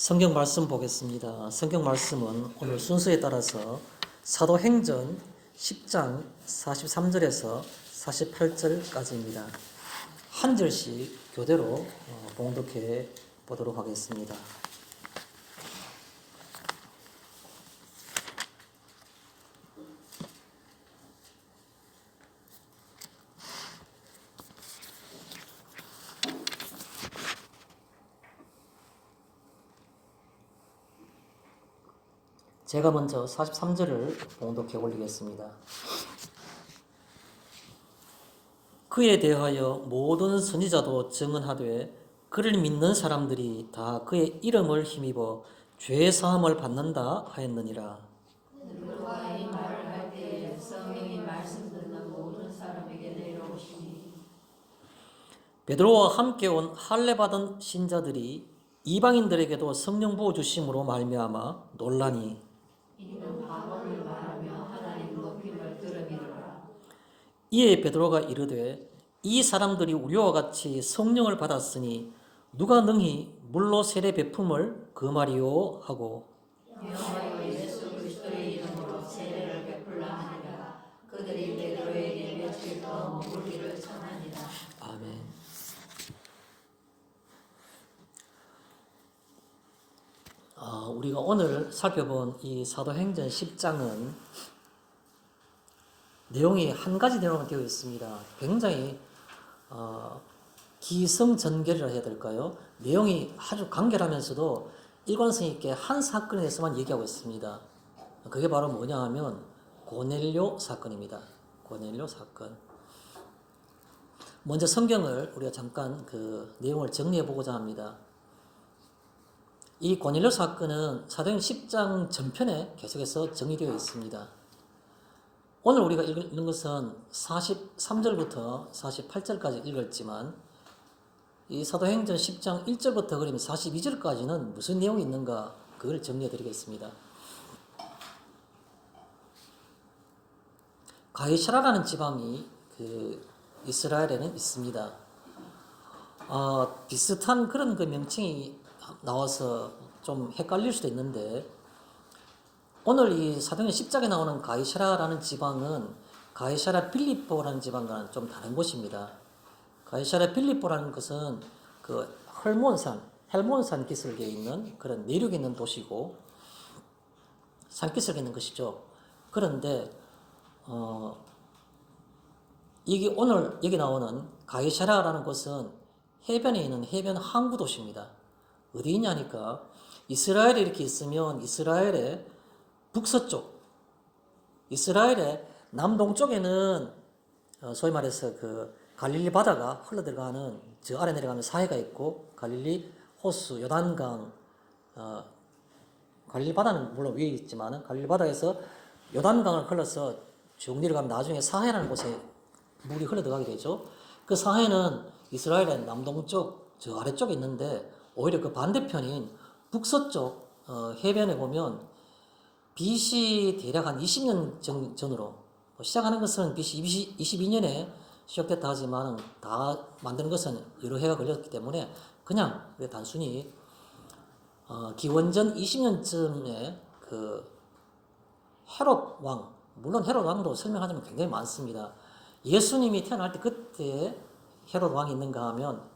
성경 말씀 보겠습니다. 성경 말씀은 오늘 순서에 따라서 사도행전 10장 43절에서 48절까지입니다. 한 절씩 교대로 봉독해 보도록 하겠습니다. 제가 먼저 43절을 봉독해 올리겠습니다. 그에 대하여 모든 선지자도 증언하되 그를 믿는 사람들이 다 그의 이름을 힘입어 죄 사함을 받는다 하였느니라. 누가 이 말을 할 때에 성령이 말씀 듣는 모든 사람에게 내려오시니 베드로와 함께 온 할례 받은 신자들이 이방인들에게도 성령 부어 주심으로 말미암아 놀라니 이는 방언을 말하며 하나님 높임을 들음이로라. 이에 베드로가 이르되 이 사람들이 우리와 같이 성령을 받았으니 누가 능히 물로 세례 베품을 금하리요 하고 명하여 예수 그리스도의 이름으로 세례를 베풀라 하니라. 그들이 베드로에게 며칠 더 머물기를 청하니라. 아멘. 우리가 오늘 살펴본 이 사도행전 10장은 내용이 한 가지 내용으로 되어 있습니다. 굉장히 기성전결이라 해야 될까요? 내용이 아주 간결하면서도 일관성 있게 한 사건에 대해서만 얘기하고 있습니다. 그게 바로 뭐냐 하면 고넬료 사건입니다. 고넬료 사건. 먼저 성경을 우리가 잠깐 그 내용을 정리해 보고자 합니다. 이 고넬료 사건은 사도행전 10장 전편에 계속해서 정리되어 있습니다. 오늘 우리가 읽는 것은 43절부터 48절까지 읽었지만 이 사도행전 10장 1절부터 그러면 42절까지는 무슨 내용이 있는가 그걸 정리해 드리겠습니다. 가이사라라는 지방이 그 이스라엘에는 있습니다. 비슷한 그런 그 명칭이 나와서 좀 헷갈릴 수도 있는데 오늘 이 사도행전 10장에 나오는 가이사라라는 지방은 가이사라 빌립보라는 지방과는 좀 다른 곳입니다. 가이사라 빌립보라는 것은 그 헬몬산 기슭에 있는 그런 내륙에 있는 도시고 산기슭에 있는 것이죠. 그런데 이게 오늘 여기 나오는 가이사라라는 곳은 해변에 있는 해변 항구 도시입니다. 어디 있냐니까 이스라엘에 이렇게 있으면 이스라엘의 북서쪽, 이스라엘의 남동쪽에는 소위 말해서 그 갈릴리 바다가 흘러들어가는 저 아래 내려가는 사해가 있고 갈릴리 호수, 요단강, 갈릴리 바다는 물론 위에 있지만 갈릴리 바다에서 요단강을 흘러서 쭉 내려가면 나중에 사해라는 곳에 물이 흘러들어가게 되죠. 그 사해는 이스라엘의 남동쪽 저 아래쪽에 있는데 오히려 그 반대편인 북서쪽 해변에 보면 BC 대략 한 20년 전으로 시작하는 것은 BC 22년에 시작됐다 하지만 다 만드는 것은 여러 해가 걸렸기 때문에 그냥 단순히 기원전 20년쯤에 그 헤롯 왕, 물론 헤롯 왕도 설명하자면 굉장히 많습니다. 예수님이 태어날 때 그때 헤롯 왕이 있는가 하면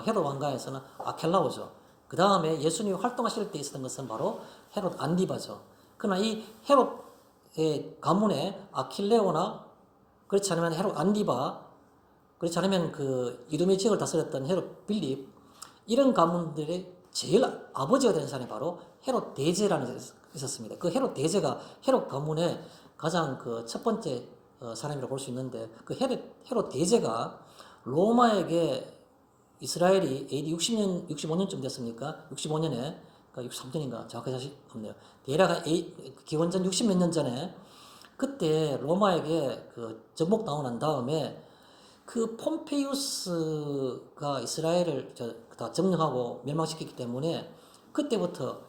헤롯 왕가에서는 아켈라오죠. 그 다음에 예수님이 활동하실 때 있었던 것은 바로 헤롯 안디바죠. 그러나 이 헤롯의 가문에 아킬레오나 그렇지 않으면 헤롯 안디바 그렇지 않으면 그 이두메 지역을 다스렸던 헤롯 빌립 이런 가문들의 제일 아버지가 되는 사람이 바로 헤롯 대제라는 게 있었습니다. 그 헤롯 대제가 헤롯 가문의 가장 그 첫 번째 사람이라고 볼 수 있는데 그 헤롯 대제가 로마에게 이스라엘이 AD 60년, 65년쯤 됐습니까? 65년에, 63년인가? 정확하게 사실 없네요. 대략 기원전 60몇 년 전에, 그때 로마에게 그 정복 당하고 난 다음에, 그 폼페이우스가 이스라엘을 다 점령하고 멸망시켰기 때문에, 그때부터,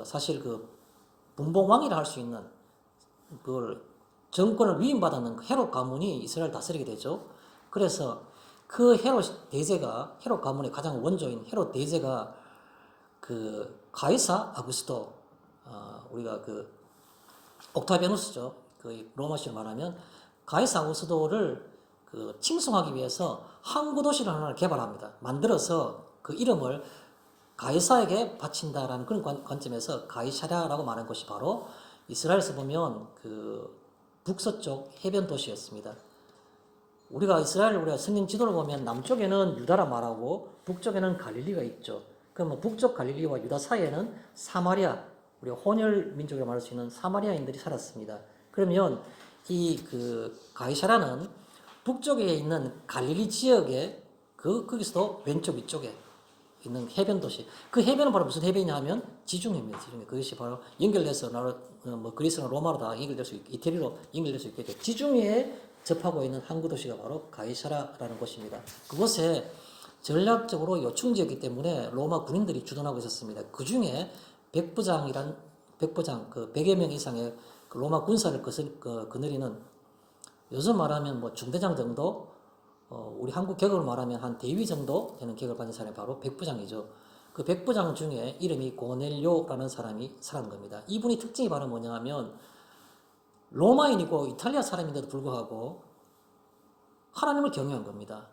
사실 그 분봉왕이라 할 수 있는, 그걸 정권을 위임받았는 헤롯 가문이 이스라엘 다스리게 되죠. 그래서 그 헤롯 대제가 헤롯 가문의 가장 원조인 헤롯 대제가 그 가이사 아구스도, 우리가 그 옥타비아누스죠. 그 로마식으로 말하면 가이사 아구스도를 그 칭송하기 위해서 항구 도시를 하나를 개발합니다. 만들어서 그 이름을 가이사에게 바친다라는 그런 관점에서 가이사랴라고 말하는 것이 바로 이스라엘에서 보면 그 북서쪽 해변 도시였습니다. 우리가 성경 지도를 보면 남쪽에는 유다라 말하고 북쪽에는 갈릴리가 있죠. 그러면 북쪽 갈릴리와 유다 사이에는 사마리아, 우리가 혼혈 민족이라고 말할 수 있는 사마리아인들이 살았습니다. 그러면 이 그 가이사라는 북쪽에 있는 갈릴리 지역에 거기서도 왼쪽 위쪽에 있는 해변 도시. 그 해변은 바로 무슨 해변이냐 하면 지중해입니다. 지중해. 그것이 바로 연결돼서 그리스나 로마로 다 연결될 수 있고 이태리로 연결될 수 있게 돼. 지중해에 접하고 있는 항구 도시가 바로 가이사라라는 곳입니다. 그곳에 전략적으로 요충지였기 때문에 로마 군인들이 주둔하고 있었습니다. 그 중에 백부장 그 100여 명 이상의 그 로마 군사를 거느리는 요즘 말하면 뭐 중대장 정도, 우리 한국 계급으로 말하면 한 대위 정도 되는 계급을 받는 사람이 바로 백부장이죠. 그 백부장 중에 이름이 고넬료라는 사람이 살아난 겁니다. 이분이 특징이 바로 뭐냐 하면 로마인이고 이탈리아 사람인데도 불구하고 하나님을 경외한 겁니다.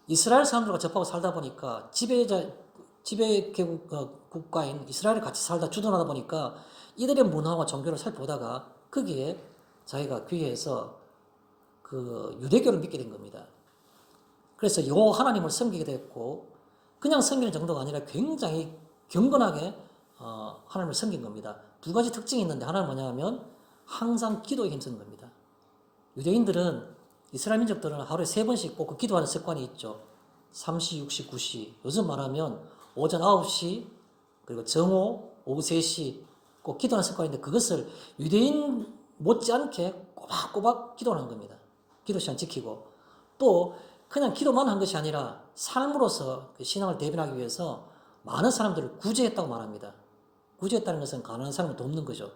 이스라엘 사람들과 접하고 살다 보니까 지배계국 국가인 이스라엘을 같이 살다 주둔하다 보니까 이들의 문화와 종교를 살펴보다가 거기에 자기가 귀해서 그 유대교를 믿게 된 겁니다. 그래서 요 하나님을 섬기게 됐고 그냥 섬기는 정도가 아니라 굉장히 경건하게 하나님을 섬긴 겁니다. 두 가지 특징이 있는데 하나는 뭐냐면 항상 기도에 힘쓰는 겁니다. 유대인들은 이스라엘 민족들은 하루에 3번씩 꼭 기도하는 습관이 있죠. 3시, 6시, 9시. 요즘 말하면 오전 9시 그리고 정오 오후 3시 꼭 기도하는 습관인데 그것을 유대인 못지않게 꼬박꼬박 기도하는 겁니다. 기도 시간 지키고 또 그냥 기도만 한 것이 아니라 삶으로서 그 신앙을 대변하기 위해서 많은 사람들을 구제했다고 말합니다. 구제했다는 것은 가난한 사람을 돕는 거죠.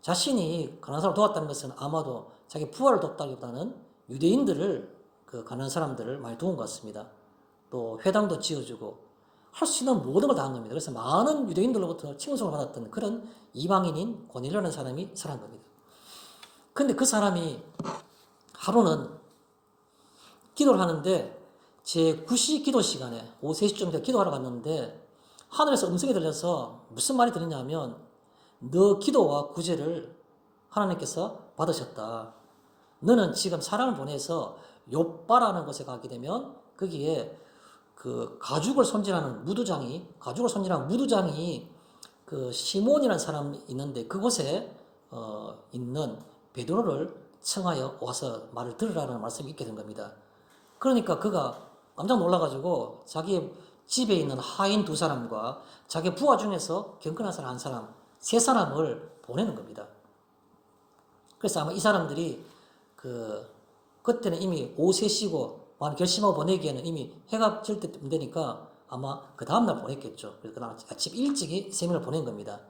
자신이 가난한 사람을 도왔다는 것은 아마도 자기 부하를 돕다기보다는 유대인들을 그 가난한 사람들을 많이 도운 것 같습니다. 또 회당도 지어주고 할 수 있는 모든 걸 다 한 겁니다. 그래서 많은 유대인들로부터 칭송을 받았던 그런 이방인인 고넬료라는 사람이 살아난 겁니다. 근데 그 사람이 하루는 기도를 하는데 제9시 기도 시간에 오후 3시쯤 기도하러 갔는데 하늘에서 음성이 들려서 무슨 말이 들리냐면 너 기도와 구제를 하나님께서 받으셨다. 너는 지금 사람을 보내서 욥바라는 곳에 가게 되면 거기에 그 가죽을 손질하는 무두장이 그 시몬이라는 사람이 있는데 그곳에 있는 베드로를 청하여 와서 말을 들으라는 말씀이 있게 된 겁니다. 그러니까 그가 깜짝 놀라가지고 자기 집에 있는 하인 2사람과 자기 부하 중에서 경건한 사람 1사람, 3사람을 보내는 겁니다. 그래서 아마 이 사람들이 그때는 이미 오후 3시고 결심하고 보내기에는 이미 해가 질 때쯤 되니까 아마 그 다음날 보냈겠죠. 그래서 그날 아침 일찍이 3명을 보낸 겁니다.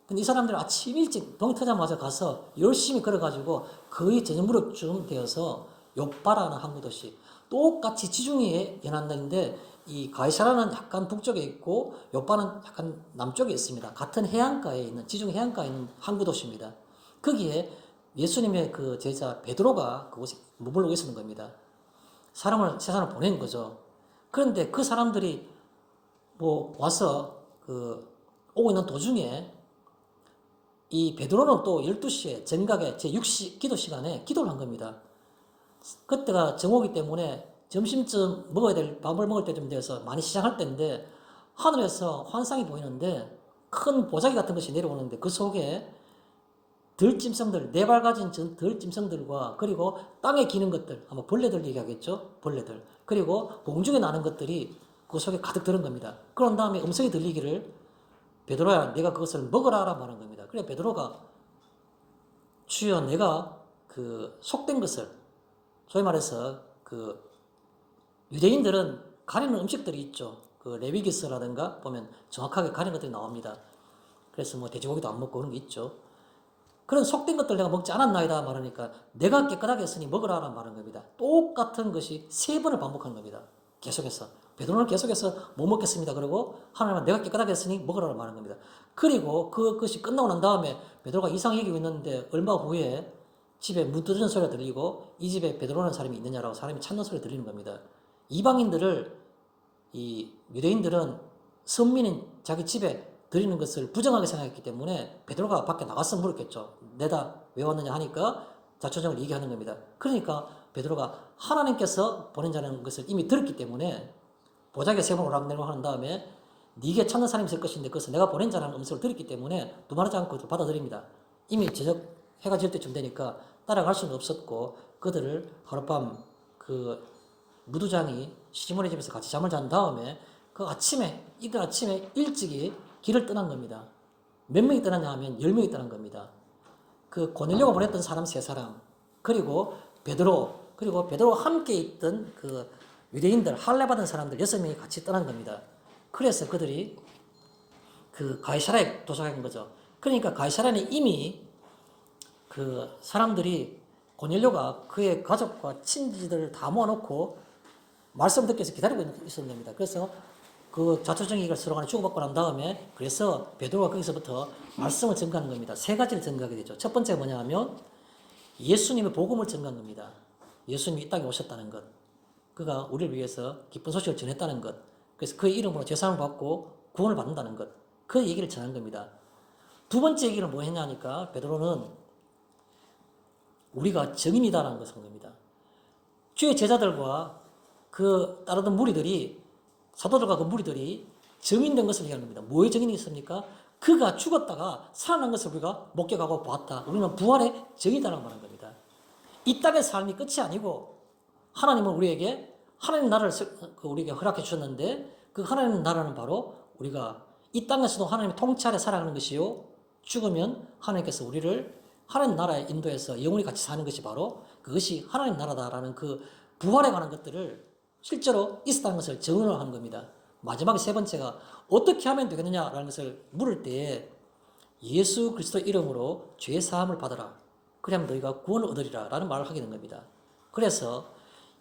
근데 이 사람들은 아침 일찍 동이 트자마자 가서 열심히 걸어가지고 거의 저녁 무렵쯤 되어서 욥바라는 항구도시 똑같이 지중해에 연안인데 이 가이사라는 약간 북쪽에 있고 욥바는 약간 남쪽에 있습니다. 같은 해안가에 있는 지중해 해안가에 있는 항구도시입니다. 거기에 예수님의 그 제자 베드로가 그곳에 머물고 있었는 겁니다. 세상을 보낸 거죠. 그런데 그 사람들이 와서 오고 있는 도중에 이 베드로는 또 12시에 정각에 제6시 기도 시간에 기도를 한 겁니다. 그때가 정오기 때문에 점심쯤 밥을 먹을 때쯤 돼서 많이 시장할 때인데 하늘에서 환상이 보이는데 큰 보자기 같은 것이 내려오는데 그 속에 들짐승들, 4발 가진 들짐승들과 그리고 땅에 기는 것들, 아마 벌레들 얘기하겠죠? 벌레들. 그리고 공중에 나는 것들이 그 속에 가득 들은 겁니다. 그런 다음에 음성이 들리기를 베드로야, 내가 그것을 먹으라 말한 겁니다. 그래 베드로가 주여 내가 그 속된 것을 소위 말해서 유대인들은 가리는 음식들이 있죠. 레위기스라든가 보면 정확하게 가리는 것들이 나옵니다. 그래서 돼지고기도 안 먹고 그런 게 있죠. 그런 속된 것들 내가 먹지 않았나이다 말하니까 내가 깨끗하게 했으니 먹으라라 말한 겁니다. 똑같은 것이 3번을 반복하는 겁니다. 계속해서 베드로는 계속해서 못 먹겠습니다. 그러고 하나님은 내가 깨끗하게 했으니 먹으라고 말하는 겁니다. 그리고 그것이 끝나고 난 다음에 베드로가 이상 여기고 있는데 얼마 후에 집에 문 두드리는 소리가 들리고 이 집에 베드로라는 사람이 있느냐라고 사람이 찾는 소리가 들리는 겁니다. 이방인들을 이 유대인들은 선민인 자기 집에 드리는 것을 부정하게 생각했기 때문에 베드로가 밖에 나가서 물었겠죠. 내다 왜 왔느냐 하니까 자초정을 얘기하는 겁니다. 그러니까 베드로가 하나님께서 보낸 자라는 것을 이미 들었기 때문에 보자기에 세 번 오락내락 하는 다음에 네게 찾는 사람이 있을 것인데 그것을 내가 보낸 자라는 음성을 들었기 때문에 두말하지 않고 받아들입니다. 이미 저녁 해가 질 때쯤 되니까 따라갈 수는 없었고 그들을 하룻밤 그 무두장이 시몬의 집에서 같이 잠을 잔 다음에 그 아침에 이른 아침에 일찍이 길을 떠난 겁니다. 몇 명이 떠났냐 하면 10명이 떠난 겁니다. 그 고넬료가 보냈던 사람 3사람 그리고 베드로와 함께 있던 그 유대인들 할례 받은 사람들 6명이 같이 떠난 겁니다. 그래서 그들이 그 가이사라에 도착한 거죠. 그러니까 가이사라는 이미 그 사람들이 고넬료가 그의 가족과 친지들을 다 모아놓고 말씀 듣기 위해서 기다리고 있었던 겁니다. 그래서 그 자초정의를 서로 간에 주고받고 난 다음에 그래서 베드로가 거기서부터 말씀을 전가하는 겁니다. 3가지를 전가하게 되죠. 첫 번째가 뭐냐 하면 예수님의 복음을 전가한 겁니다. 예수님이 이 땅에 오셨다는 것. 그가 우리를 위해서 기쁜 소식을 전했다는 것. 그래서 그의 이름으로 제사함을 받고 구원을 받는다는 것. 그 얘기를 전한 겁니다. 두 번째 얘기를 뭐 했냐니까 베드로는 우리가 증인이다라는 것을 한 겁니다. 주의 제자들과 그 따르던 무리들이 사도들과 그 무리들이 증인된 것을 얘기하는 겁니다. 뭐의 증인이 있습니까? 그가 죽었다가 살아난 것을 우리가 목격하고 보았다. 우리는 부활의 증인이라고 말하는 겁니다. 이 땅의 삶이 끝이 아니고 하나님은 우리에게 하나님 나라를 우리에게 허락해 주셨는데 그 하나님 나라는 바로 우리가 이 땅에서도 하나님의 통치 아래 살아가는 것이요. 죽으면 하나님께서 우리를 하나님 나라에 인도해서 영원히 같이 사는 것이 바로 그것이 하나님 나라다라는 그 부활에 관한 것들을 실제로 있었다는 것을 증언을 하는 겁니다. 마지막에 3번째가 어떻게 하면 되겠느냐라는 것을 물을 때에 예수 그리스도 이름으로 죄 사함을 받아라. 그러면 너희가 구원을 얻으리라 라는 말을 하게 된 겁니다. 그래서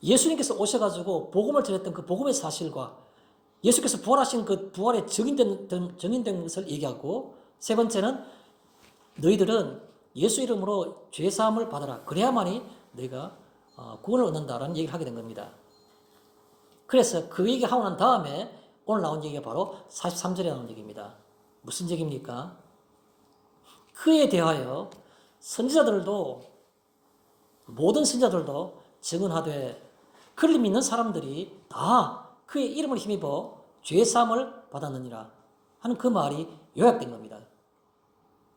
예수님께서 오셔가지고 복음을 전했던 그 복음의 사실과 예수께서 부활하신 그 부활에 증인된 것을 얘기하고 3번째는 너희들은 예수 이름으로 죄 사함을 받아라. 그래야만이 너희가 구원을 얻는다라는 얘기를 하게 된 겁니다. 그래서 그 얘기하고 난 다음에 오늘 나온 얘기가 바로 43절에 나온 얘기입니다. 무슨 얘기입니까? 그에 대하여 선지자들도 모든 선지자들도 증언하되 그를 믿는 사람들이 다 그의 이름을 힘입어 죄사함을 받았느니라 하는 그 말이 요약된 겁니다.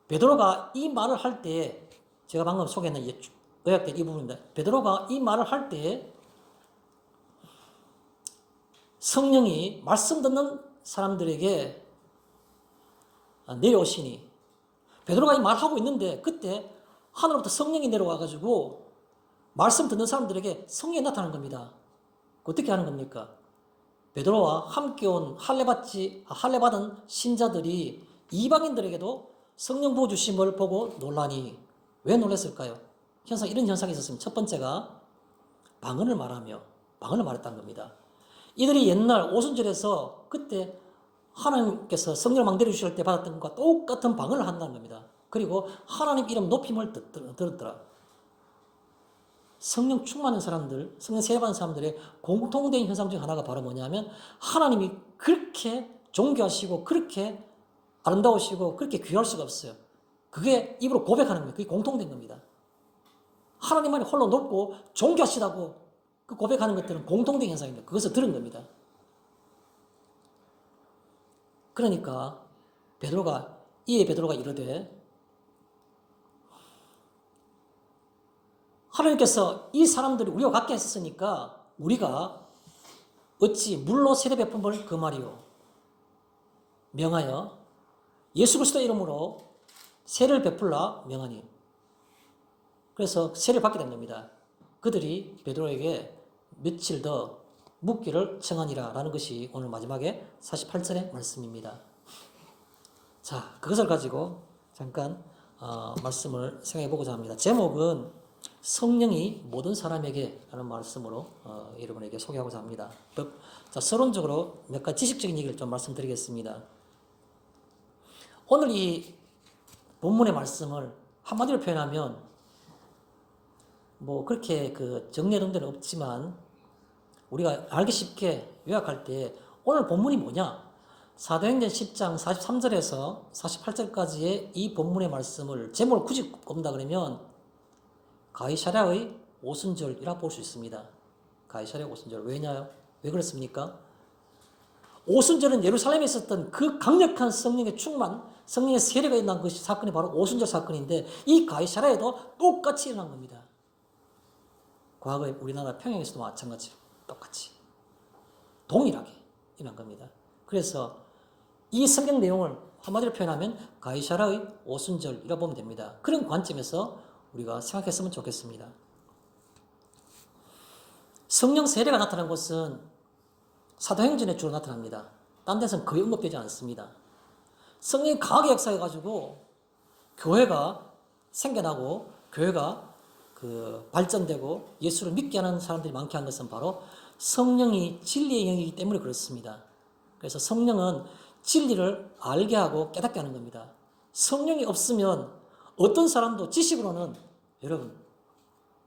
베드로가 이 말을 할 때에 제가 방금 소개했는 요약된 이 부분입니다. 베드로가 이 말을 할 때에 성령이 말씀 듣는 사람들에게 내려오시니 베드로가 이 말하고 있는데 그때 하늘로부터 성령이 내려와가지고 말씀 듣는 사람들에게 성령이 나타나는 겁니다. 어떻게 하는 겁니까? 베드로와 함께 온 할례 받은 신자들이 이방인들에게도 성령 부어 주심을 보고 놀라니 왜 놀랐을까요? 이런 현상이 있었습니다. 첫 번째가 방언을 말했다는 겁니다. 이들이 옛날 오순절에서 그때 하나님께서 성령을 막 내려주실 때 받았던 것과 똑같은 방언을 한다는 겁니다. 그리고 하나님 이름 높임을 들었더라. 성령 충만한 사람들, 성령 세례받은 사람들의 공통된 현상 중 하나가 바로 뭐냐면 하나님이 그렇게 존귀하시고 그렇게 아름다우시고 그렇게 귀할 수가 없어요. 그게 입으로 고백하는 거예요. 그게 공통된 겁니다. 하나님만이 홀로 높고 존귀하시다고 그 고백하는 것들은 공통된 현상입니다. 그것을 들은 겁니다. 그러니까 베드로가 이르되 하나님께서 이 사람들이 우리와 같게 했었으니까 우리가 어찌 물로 세례 베품을 금하리요 명하여 예수 그리스도 이름으로 세례를 베풀라 명하니. 그래서 세례를 받게 된 겁니다. 그들이 베드로에게 며칠 더 묵기를 청하니라 라는 것이 오늘 마지막에 48절의 말씀입니다. 자, 그것을 가지고 잠깐 말씀을 생각해 보고자 합니다. 제목은 성령이 모든 사람에게 라는 말씀으로 여러분에게 소개하고자 합니다. 자, 서론적으로 몇 가지 지식적인 얘기를 좀 말씀드리겠습니다. 오늘 이 본문의 말씀을 한마디로 표현하면 뭐 그렇게 그 정리해둔 데는 없지만 우리가 알기 쉽게 요약할 때 오늘 본문이 뭐냐? 사도행전 10장 43절에서 48절까지의 이 본문의 말씀을 제목을 굳이 꼽는다 그러면 가이사랴의 오순절이라 볼 수 있습니다. 가이사랴 오순절. 왜냐요? 왜 그렇습니까? 오순절은 예루살렘에 있었던 그 강력한 성령의 충만, 성령의 세례가 일어난 그 사건이 바로 오순절 사건인데 이 가이사랴에도 똑같이 일어난 겁니다. 과거에 우리나라 평양에서도 마찬가지로 똑같이 동일하게 일어난 겁니다. 그래서 이 성경 내용을 한마디로 표현하면 가이사랴의 오순절이라 보면 됩니다. 그런 관점에서 우리가 생각했으면 좋겠습니다. 성령 세례가 나타난 것은 사도행전에 주로 나타납니다. 딴 데서는 거의 언급되지 않습니다. 성령이 강하게 역사해가지고 교회가 생겨나고 교회가 발전되고 예수를 믿게 하는 사람들이 많게 한 것은 바로 성령이 진리의 영이기 때문에 그렇습니다. 그래서 성령은 진리를 알게 하고 깨닫게 하는 겁니다. 성령이 없으면 어떤 사람도 지식으로는 여러분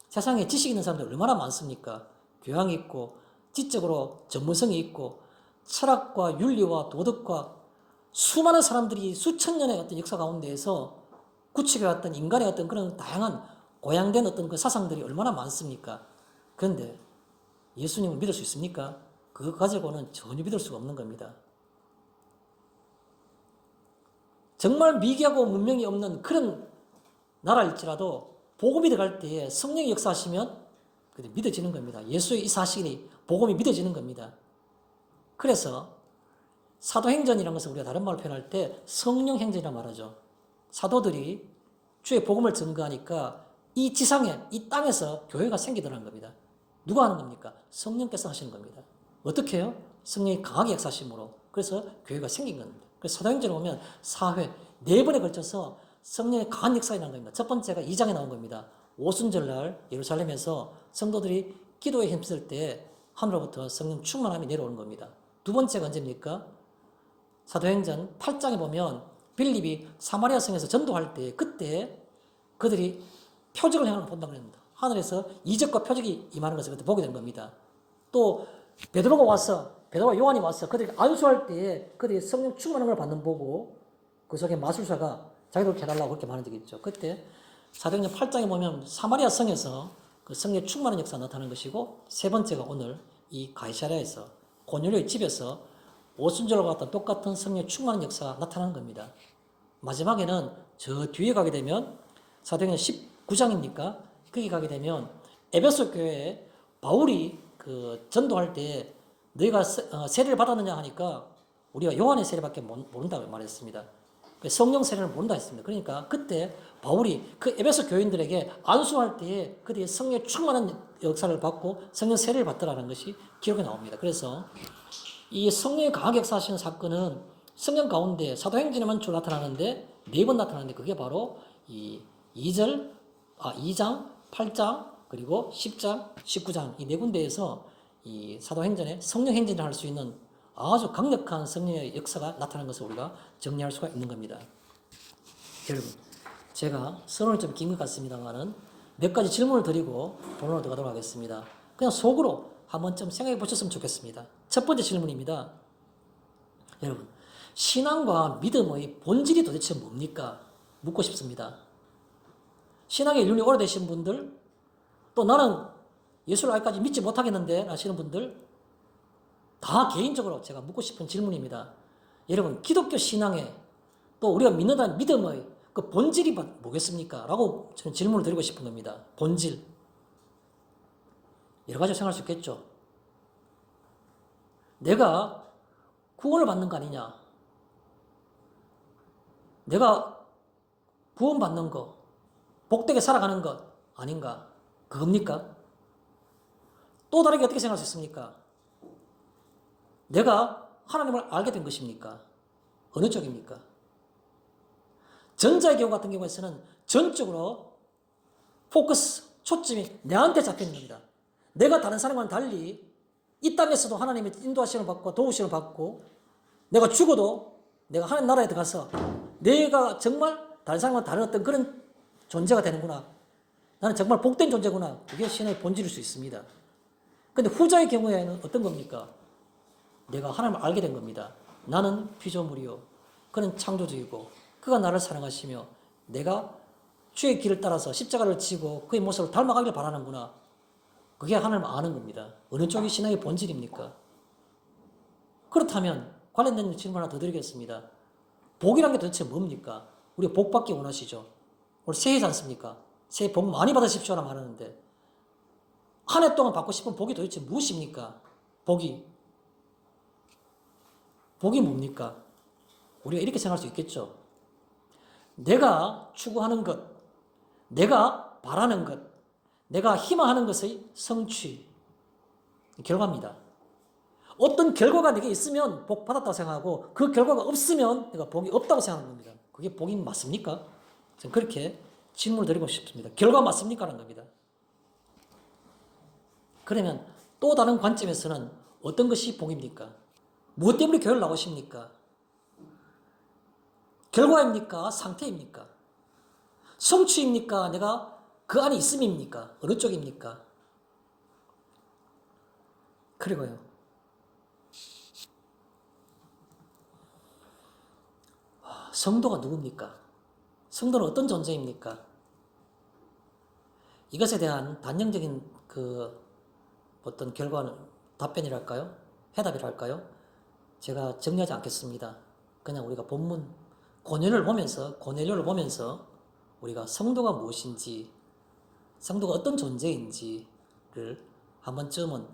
세상에 지식 있는 사람들 얼마나 많습니까? 교양이 있고 지적으로 전문성이 있고 철학과 윤리와 도덕과 수많은 사람들이 수천 년의 어떤 역사 가운데에서 구축해왔던 인간의 어떤 그런 다양한 고양된 어떤 그 사상들이 얼마나 많습니까? 그런데 예수님을 믿을 수 있습니까? 그거 가지고는 전혀 믿을 수가 없는 겁니다. 정말 미개하고 문명이 없는 그런 나라일지라도 복음이 들어갈 때에 성령이 역사하시면 믿어지는 겁니다. 예수의 이 사실이 복음이 믿어지는 겁니다. 그래서 사도행전이라는 것을 우리가 다른 말로 표현할 때 성령행전이라고 말하죠. 사도들이 주의 복음을 증거하니까 이 지상에, 이 땅에서 교회가 생기더라는 겁니다. 누가 하는 겁니까? 성령께서 하시는 겁니다. 어떻게 해요? 성령이 강하게 역사하심으로. 그래서 교회가 생긴 겁니다. 그래서 사도행전에 보면 4회, 4번에 걸쳐서 성령의 강한 역사가 일어난 겁니다. 첫 번째가 2장에 나온 겁니다. 오순절날 예루살렘에서 성도들이 기도에 힘쓸 때 하늘로부터 성령 충만함이 내려오는 겁니다. 두 번째가 언제입니까? 사도행전 8장에 보면 빌립이 사마리아 성에서 전도할 때 그때 그들이 표적을 향하는 걸 본다고 합니다. 하늘에서 이적과 표적이 임하는 것을 그때 보게 된 겁니다. 또 베드로와 요한이 와서 그들이 안수할 때에 그들이 성령 충만한 걸 받는 보고 그 속에 마술사가 자기들 해달라고 그렇게 말한 적이 있죠. 그때 사도행전 8장에 보면 사마리아 성에서 그 성령 충만한 역사가 나타나는 것이고 세 번째가 오늘 이 가이사랴에서 고넬료의 집에서 오순절과 같은 똑같은 성령 충만한 역사가 나타나는 겁니다. 마지막에는 저 뒤에 가게 되면 사도행전 19장입니까? 거기 가게 되면 에베소 교회에 바울이 전도할 때 너희가 세례를 받았느냐 하니까 우리가 요한의 세례밖에 모른다고 말했습니다. 성령 세례를 모른다 했습니다. 그러니까 그때 바울이 그 에베소 교인들에게 안수할 때에 그들이 성령 충만한 역사를 받고 성령 세례를 받더라는 것이 기록에 나옵니다. 그래서 이 성령의 강하게 역사하시는 사건은 성경 가운데 사도행전에만 주로 나타나는데 4번 나타나는데 그게 바로 이 2장, 8장, 그리고 10장, 19장 이 4군데에서 이 사도행전에 성령행전을 할 수 있는 아주 강력한 성령의 역사가 나타나는 것을 우리가 정리할 수가 있는 겁니다. 여러분, 제가 선언을 좀 긴 것 같습니다만은 몇 가지 질문을 드리고 본론으로 들어가도록 하겠습니다. 그냥 속으로 한번 좀 생각해 보셨으면 좋겠습니다. 첫 번째 질문입니다. 여러분, 신앙과 믿음의 본질이 도대체 뭡니까? 묻고 싶습니다. 신앙의 윤리 오래되신 분들, 또 나는 예수를 아직까지 믿지 못하겠는데 하시는 분들, 다 개인적으로 제가 묻고 싶은 질문입니다. 여러분, 기독교 신앙의 또 우리가 믿는다는 믿음의 그 본질이 뭐겠습니까? 라고 저는 질문을 드리고 싶은 겁니다. 본질. 여러 가지로 생각할 수 있겠죠. 내가 구원을 받는 거 아니냐? 내가 구원받는 거, 복되게 살아가는 것 아닌가? 그겁니까? 또 다르게 어떻게 생각할 수 있습니까? 내가 하나님을 알게 된 것입니까? 어느 쪽입니까? 전자의 경우 같은 경우에서는 전적으로 포커스, 초점이 내한테 잡혀 있는 겁니다. 내가 다른 사람과는 달리 이 땅에서도 하나님의 인도하심을 받고 도우심을 받고 내가 죽어도 내가 하나님 나라에 들어가서 내가 정말 다른 사람과 다른 어떤 그런 존재가 되는구나. 나는 정말 복된 존재구나. 그게 신의 본질일 수 있습니다. 근데 후자의 경우에는 어떤 겁니까? 내가 하나님을 알게 된 겁니다. 나는 피조물이요. 그는 창조주이고 그가 나를 사랑하시며 내가 주의 길을 따라서 십자가를 지고 그의 모습을 닮아가길 바라는구나. 그게 하나님을 아는 겁니다. 어느 쪽이 신앙의 본질입니까? 그렇다면 관련된 질문 하나 더 드리겠습니다. 복이란 게 도대체 뭡니까? 우리가 복 받기 원하시죠? 우리 새해지 않습니까? 새해 복 많이 받으십시오라 말하는데 한 해 동안 받고 싶은 복이 도대체 무엇입니까? 복이 뭡니까? 우리가 이렇게 생각할 수 있겠죠. 내가 추구하는 것, 내가 바라는 것, 내가 희망하는 것의 성취, 결과입니다. 어떤 결과가 내게 있으면 복 받았다고 생각하고 그 결과가 없으면 내가 복이 없다고 생각하는 겁니다. 그게 복이 맞습니까? 저는 그렇게 질문을 드리고 싶습니다. 결과 맞습니까? 라는 겁니다. 그러면 또 다른 관점에서는 어떤 것이 복입니까? 무엇 때문에 교회를 나오십니까? 결과입니까? 상태입니까? 성취입니까? 내가 그 안에 있음입니까? 어느 쪽입니까? 그리고요. 성도가 누굽니까? 성도는 어떤 존재입니까? 이것에 대한 단정적인 어떤 결과는 답변이랄까요? 해답이랄까요? 제가 정리하지 않겠습니다. 그냥 우리가 본문 고넬료를 보면서 우리가 성도가 무엇인지, 성도가 어떤 존재인지를 한 번쯤은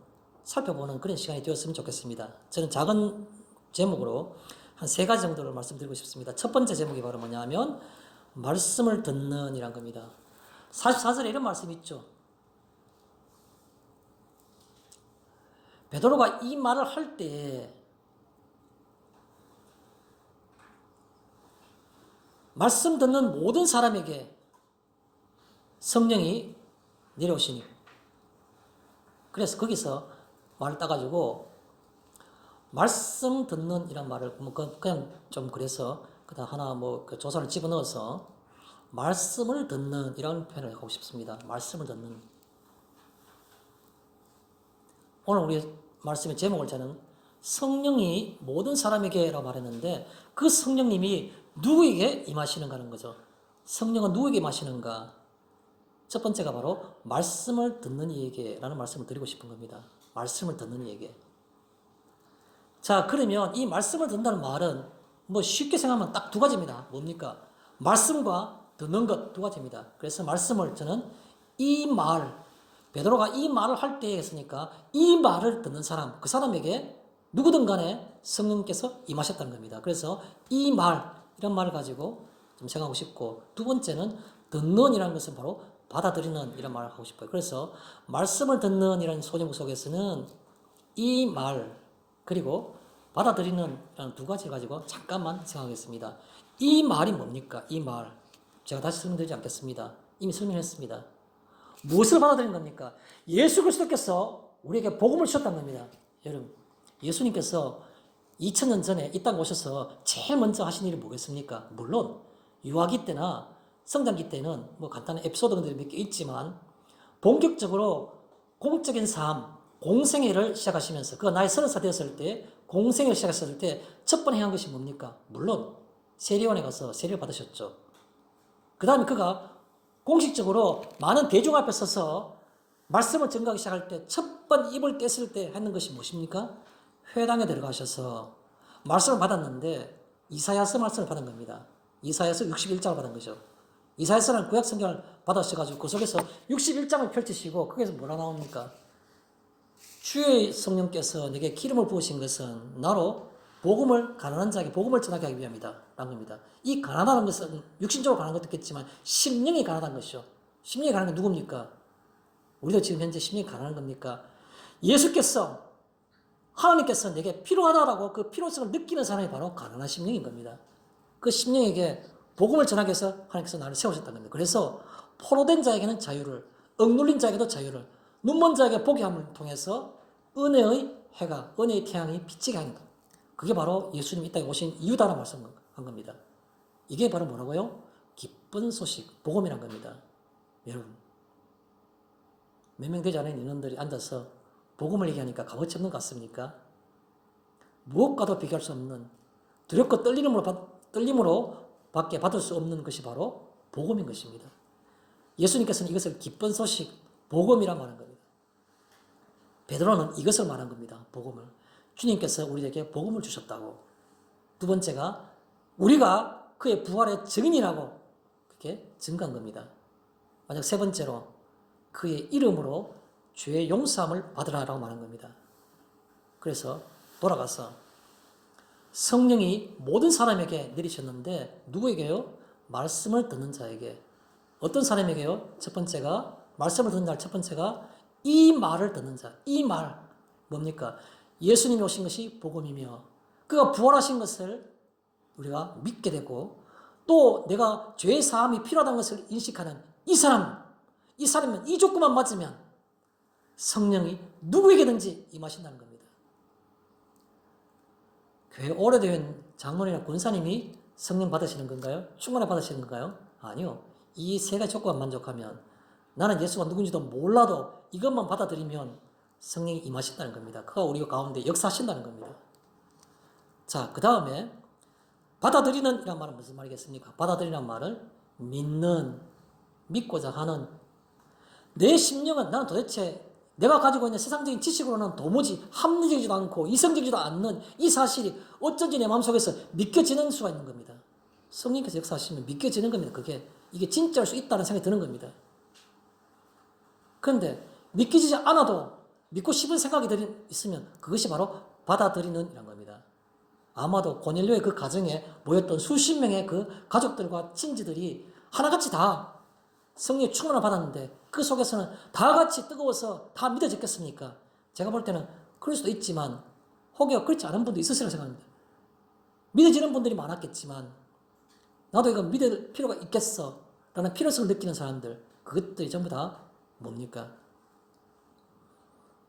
살펴보는 그런 시간이 되었으면 좋겠습니다. 저는 작은 제목으로 한 3가지 정도를 말씀드리고 싶습니다. 첫 번째 제목이 바로 뭐냐면 말씀을 듣는 이란 겁니다. 44절에 이런 말씀이 있죠. 베드로가 이 말을 할 때 말씀 듣는 모든 사람에게 성령이 내려오시니 그래서 거기서 말을 따가지고 말씀 듣는 이란 말을 그냥 좀 그래서 그다음 하나 조사를 집어넣어서 말씀을 듣는 이런 표현을 하고 싶습니다. 말씀을 듣는. 오늘 우리 말씀의 제목을 저는 성령이 모든 사람에게라고 말했는데 그 성령님이 누구에게 임하시는가 하는 거죠. 성령은 누구에게 임하시는가? 첫 번째가 바로 말씀을 듣는 이에게라는 말씀을 드리고 싶은 겁니다. 말씀을 듣는 이에게. 자, 그러면 이 말씀을 듣는다는 말은 쉽게 생각하면 딱 2가지입니다. 뭡니까? 말씀과 듣는 것 2가지입니다. 그래서 말씀을 저는 베드로가 이 말을 할 때 했으니까 이 말을 듣는 사람, 그 사람에게 누구든 간에 성령께서 임하셨다는 겁니다. 그래서 이 말, 이런 말을 가지고 좀 생각하고 싶고, 2번째는 듣는 이라는 것은 바로 받아들이는 이런 말을 하고 싶어요. 그래서 말씀을 듣는 이라는 소제목 속에서는 이 말, 그리고 받아들이는 이라는 2가지를 가지고 잠깐만 생각하겠습니다. 이 말이 뭡니까? 이 말. 제가 다시 설명드리지 않겠습니다. 이미 설명했습니다. 무엇을 받아들이는 겁니까? 예수 그리스도께서 우리에게 복음을 주셨다는 겁니다. 여러분, 예수님께서 2000년 전에 이 땅에 오셔서 제일 먼저 하신 일이 뭐겠습니까? 물론 유아기 때나 성장기 때는 간단한 에피소드들이 몇 개 있지만 본격적으로 공적인 삶, 공생애를 시작하시면서 그 나이 30살 되었을 때 공생애를 시작했을 때 첫 번째 행한 것이 뭡니까? 물론 세례원에 가서 세례를 받으셨죠. 그 다음에 그가 공식적으로 많은 대중 앞에 서서 말씀을 전가하기 시작할 때 첫 번 입을 뗐을 때 하는 것이 무엇입니까? 회당에 들어가셔서 말씀을 받았는데 이사야서 말씀을 받은 겁니다. 이사야서 61장을 받은 거죠. 이사야서는 구약 성경을 받으셔가지고 그 속에서 61장을 펼치시고 거기서 뭐라 나옵니까? 주의 성령께서 내게 기름을 부으신 것은 나로 가난한 자에게 복음을 전하게 하기 위함이다 라는 겁니다. 이 가난하다는 것은 육신적으로 가난한 것도 있겠지만 심령이 가난한 것이죠. 심령이 가난한 게 누굽니까? 우리도 지금 현재 심령이 가난한 겁니까? 하나님께서 내게 필요하다라고 그 필요성을 느끼는 사람이 바로 가난한 심령인 겁니다. 그 심령에게 복음을 전하기 위해서 하나님께서 나를 세우셨다는 겁니다. 그래서 포로된 자에게는 자유를, 억눌린 자에게도 자유를, 눈먼 자에게 보게 함을 통해서 은혜의 해가, 은혜의 태양이 비치게 하는 것. 그게 바로 예수님이 이 땅에 오신 이유다라고 말씀한 겁니다. 이게 바로 뭐라고요? 기쁜 소식, 복음이란 겁니다. 여러분, 몇 명 되지 않은 인원들이 앉아서 복음을 얘기하니까 값어치 없는 것 같습니까? 무엇과도 비교할 수 없는 두렵고 떨림으로 밖에 받을 수 없는 것이 바로 복음인 것입니다. 예수님께서는 이것을 기쁜 소식, 복음이라 말한 겁니다. 베드로는 이것을 말한 겁니다. 복음을. 주님께서 우리에게 복음을 주셨다고. 두 번째가 우리가 그의 부활의 증인이라고 그렇게 증거한 겁니다. 만약 세 번째로 그의 이름으로 죄의 용서함을 받으라라고 말한 겁니다. 그래서 돌아가서 성령이 모든 사람에게 내리셨는데 누구에게요? 말씀을 듣는 자에게. 어떤 사람에게요? 첫 번째가 말씀을 듣는 자, 첫 번째가 이 말을 듣는 자. 이 말 뭡니까? 예수님이 오신 것이 복음이며 그가 부활하신 것을 우리가 믿게 되고 또 내가 죄의 사함이 필요하다는 것을 인식하는 이 사람은 이 조건만 맞으면 성령이 누구에게든지 임하신다는 겁니다. 교회 오래된 장로님이나 권사님이 성령 받으시는 건가요? 충만히 받으시는 건가요? 아니요. 이 세 가지 조건만 만족하면 나는 예수가 누군지도 몰라도 이것만 받아들이면 성령이 임하신다는 겁니다. 그가 우리 가운데 역사하신다는 겁니다. 자, 그 다음에 받아들이는 이란 말은 무슨 말이겠습니까? 받아들이는 말은 믿고자 하는 내 심령은 나는 도대체 내가 가지고 있는 세상적인 지식으로는 도무지 합리적이지도 않고 이성적이지도 않는 이 사실이 어쩐지 내 마음속에서 믿겨지는 수가 있는 겁니다. 성령께서 역사하시면 믿겨지는 겁니다. 이게 진짜일 수 있다는 생각이 드는 겁니다. 그런데 믿기지 않아도 믿고 싶은 생각이 있으면 그것이 바로 받아들이는 이란 겁니다. 아마도 고넬료의 그 가정에 모였던 수십 명의 그 가족들과 친지들이 하나같이 다 성령의 충만을 받았는데 그 속에서는 다 같이 뜨거워서 다 믿어졌겠습니까? 제가 볼 때는 그럴 수도 있지만 혹여 그렇지 않은 분도 있으시라고 생각합니다. 믿어지는 분들이 많았겠지만 나도 이거 믿을 필요가 있겠어 라는 필요성을 느끼는 사람들, 그것들이 전부 다 뭡니까?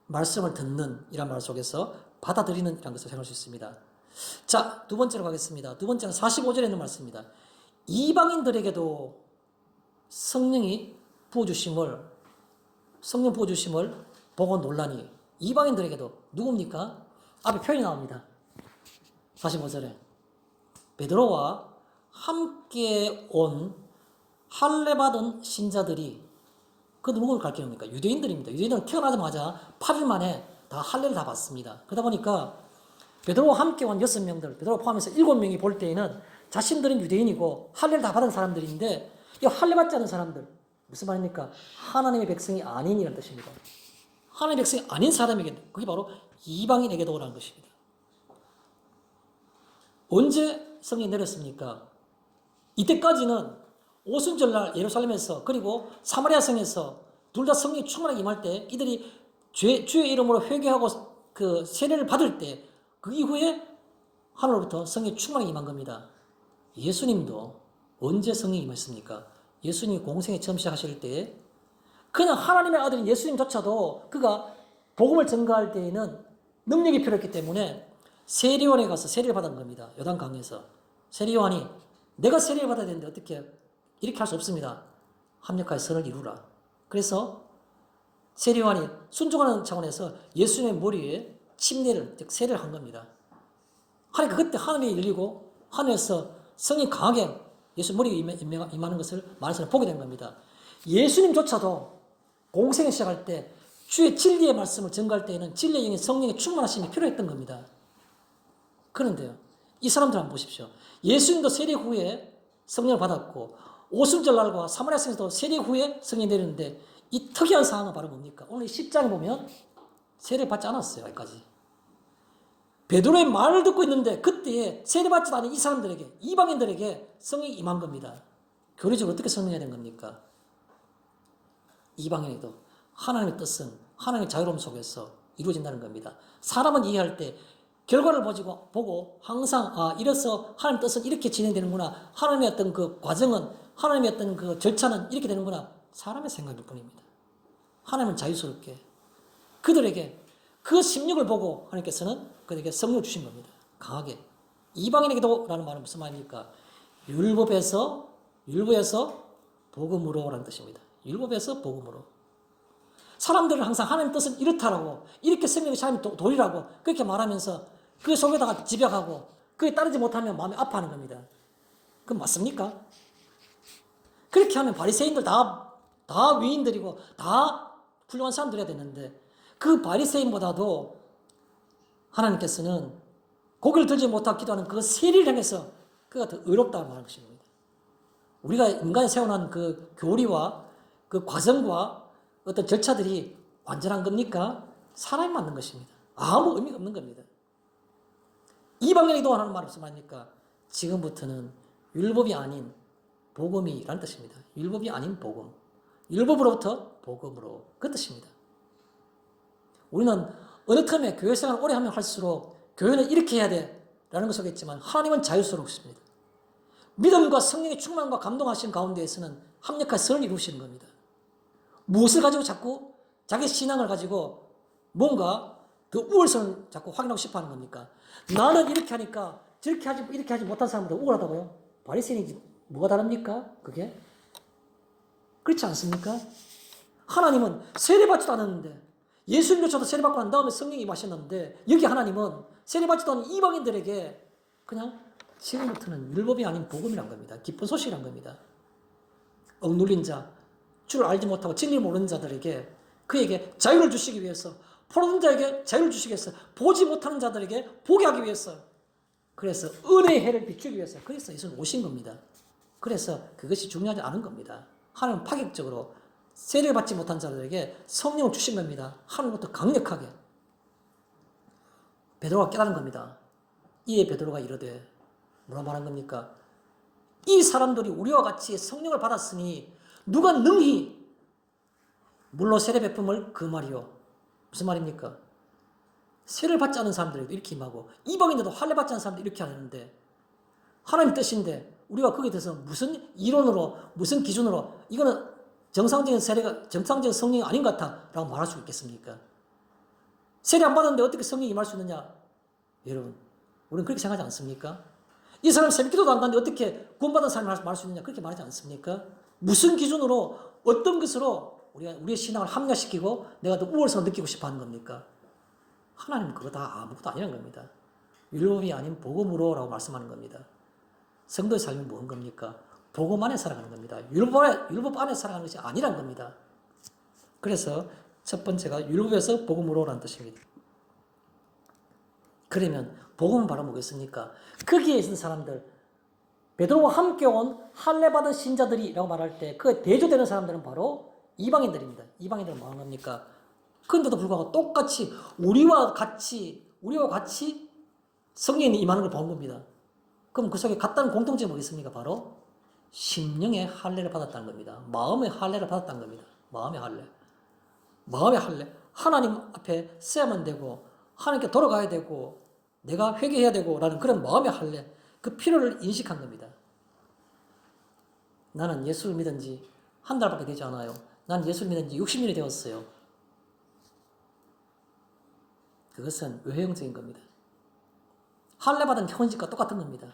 말씀을 듣는 이란 말 속에서 받아들이는 이란 것을 생각할 수 있습니다. 자, 두 번째로 가겠습니다. 두 번째는 45절에 있는 말씀입니다. 이방인들에게도 성령 부어주심을 보고 놀라니. 이방인들에게도 누굽니까? 앞에 표현이 나옵니다. 45절에 베드로와 함께 온 할례 받은 신자들이, 그 누구를 가리킵니까? 유대인들입니다. 유대인들은 태어나자마자 8일 만에 다 할례를 다 받습니다. 그러다 보니까 베드로와 함께 온 6명들, 베드로 포함해서 7명이 볼 때에는 자신들은 유대인이고 할례를 다 받은 사람들인데 이 할례 받지 않은 사람들, 무슨 말입니까? 하나님의 백성이 아닌이라는 뜻입니다. 하나님의 백성이 아닌 사람에게, 그게 바로 이방인에게도 오라는 것입니다. 언제 성령이 내렸습니까? 이때까지는 오순절날 예루살렘에서 그리고 사마리아 성에서 둘 다 성령이 충만하게 임할 때 이들이 주의 이름으로 회개하고 그 세례를 받을 때 그 이후에 하늘로부터 성령이 충만하게 임한 겁니다. 예수님도 언제 성령이 임했습니까? 예수님이 공생에 처음 시작하실 때 그냥 하나님의 아들인 예수님조차도 그가 복음을 전가할 때에는 능력이 필요했기 때문에 세례요한에 가서 세례를 받은 겁니다. 요단강에서 세례요한이 내가 세례를 받아야 되는데 어떻게 이렇게 할 수 없습니다. 합력하여 선을 이루라. 그래서 세례요한이 순종하는 차원에서 예수님의 머리에 침례를, 즉 세례를 한 겁니다. 하니까 그때 하늘이 열리고 하늘에서 성이 강하게 예수 머리에 임하는 것을 말씀을 보게 된 겁니다. 예수님조차도 공생을 시작할 때 주의 진리의 말씀을 전가할 때에는 진리의 영의 성령의 충만하심이 필요했던 겁니다. 그런데요, 이 사람들 한번 보십시오. 예수님도 세례 후에 성령을 받았고 오순절날과 사마리아성에서도 세례 후에 성령이 내렸는데 이 특이한 사항은 바로 뭡니까? 오늘 10장에 보면 세례를 받지 않았어요. 여기까지. 베드로의 말을 듣고 있는데 그때에 세례받지 않은 이 사람들에게, 이방인들에게 성령이 임한 겁니다. 교리적으로 어떻게 설명해야 되는 겁니까? 이방인에도 하나님의 뜻은 하나님의 자유로움 속에서 이루어진다는 겁니다. 사람은 이해할 때 결과를 보고 항상 이래서 하나님의 뜻은 이렇게 진행되는구나, 하나님의 어떤 그 과정은, 하나님의 어떤 그 절차는 이렇게 되는구나, 사람의 생각일 뿐입니다. 하나님은 자유스럽게 그들에게 그 심령을 보고 하나님께서는 그들에게 성령을 주신 겁니다. 강하게. 이방인에게도라는 말은 무슨 말입니까? 율법에서 복음으로라는 뜻입니다. 율법에서 복음으로. 사람들은 항상 하나님 뜻은 이렇다라고, 이렇게 성령이 하나님 도리라고 그렇게 말하면서 그 속에다가 집약하고 그에 따르지 못하면 마음이 아파하는 겁니다. 그건 맞습니까? 그렇게 하면 바리새인들 다 위인들이고 다 훌륭한 사람들이어야 되는데, 그 바리새인보다도 하나님께서는 고개를 들지 못하고 기도하는 그 세리를 향해서 그가 더 의롭다고 말하는 것입니다. 우리가 인간이 세워놓은 그 교리와 그 과정과 어떤 절차들이 완전한 겁니까? 사람이 만든 것입니다. 아무 의미가 없는 겁니다. 이방인에게도 하는 말은 무슨 말입니까? 지금부터는 율법이 아닌 복음이라는 뜻입니다. 율법이 아닌 복음. 율법으로부터 복음으로. 그 뜻입니다. 우리는 어느 틈에 교회 생활을 오래 하면 할수록 교회는 이렇게 해야 돼 라는 것을 하겠지만, 하나님은 자유스럽습니다. 믿음과 성령의 충만과 감동하신 가운데에서는 합력한 선을 이루시는 겁니다. 무엇을 가지고 자꾸 자기 신앙을 가지고 뭔가 그 우월성을 자꾸 확인하고 싶어 하는 겁니까? 나는 이렇게 하니까 이렇게 하지 못한 사람보다 우월하다고요? 바리새인이 뭐가 다릅니까? 그게? 그렇지 않습니까? 하나님은 세례받지도 않았는데, 예수님조차도 세례받고 난 다음에 성령이 임하셨는데, 여기 하나님은 세례받지도 않은 이방인들에게 그냥 지금부터는 율법이 아닌 복음이란 겁니다. 기쁜 소식이란 겁니다. 억눌린 자, 주를 알지 못하고 진리를 모르는 자들에게, 그에게 자유를 주시기 위해서, 포로된 자에게 자유를 주시기 위해서, 보지 못하는 자들에게 보게 하기 위해서, 그래서 은혜의 해를 비추기 위해서, 그래서 예수는 오신 겁니다. 그래서 그것이 중요하지 않은 겁니다. 하나님은 파격적으로 세례를 받지 못한 자들에게 성령을 주신 겁니다. 하늘부터 강력하게. 베드로가 깨달은 겁니다. 이에 베드로가 이르되, 뭐라 말한 겁니까? 이 사람들이 우리와 같이 성령을 받았으니 누가 능히 물로 세례 베품을 금하리요. 무슨 말입니까? 세례를 받지 않은 사람들에도 이렇게 임하고, 이방인들도 할례 받지 않은 사람들이 이렇게 하는데, 하나님의 뜻인데 우리가 거기에 대해서 무슨 이론으로, 무슨 기준으로 이거는 정상적인 세례가, 정상적인 성령이 아닌 것 같다라고 말할 수 있겠습니까? 세례 안 받았는데 어떻게 성령이 임할 수 있느냐? 여러분, 우리는 그렇게 생각하지 않습니까? 이 사람 새벽기도도 안 가는데 어떻게 구원받은 사람이 말할 수 있느냐? 그렇게 말하지 않습니까? 무슨 기준으로, 어떤 것으로 우리의 신앙을 합리화시키고 내가 더 우월성을 느끼고 싶어 하는 겁니까? 하나님은 그거 다 아무것도 아니라는 겁니다. 율법이 아닌 복음으로 라고 말씀하는 겁니다. 성도의 삶이 뭔 겁니까? 복음 안에 살아가는 겁니다. 율법 안에 살아가는 것이 아니란 겁니다. 그래서 첫 번째가 율법에서 복음으로 라는 뜻입니다. 그러면 복음은 바로 뭐겠습니까? 거기에 있는 사람들, 베드로와 함께 온 할례 받은 신자들이라고 말할 때 그 대조되는 사람들은 바로 이방인들입니다. 이방인들은 뭐 하는 겁니까? 그런데도 불구하고 똑같이 우리와 같이 성령이 임하는 걸 본 겁니다. 그럼 그 속에 같다는 공통점이 뭐겠습니까? 바로 심령의 할례를 받았다는 겁니다. 마음의 할례를 받았다는 겁니다. 마음의 할례. 하나님 앞에 써야만 되고, 하나님께 돌아가야 되고, 내가 회개해야 되고 라는 그런 마음의 할례, 그 필요를 인식한 겁니다. 나는 예수를 믿은 지 한 달밖에 되지 않아요. 나는 예수를 믿은 지 60년이 되었어요. 그것은 외형적인 겁니다. 할례 받은 현직과 똑같은 겁니다.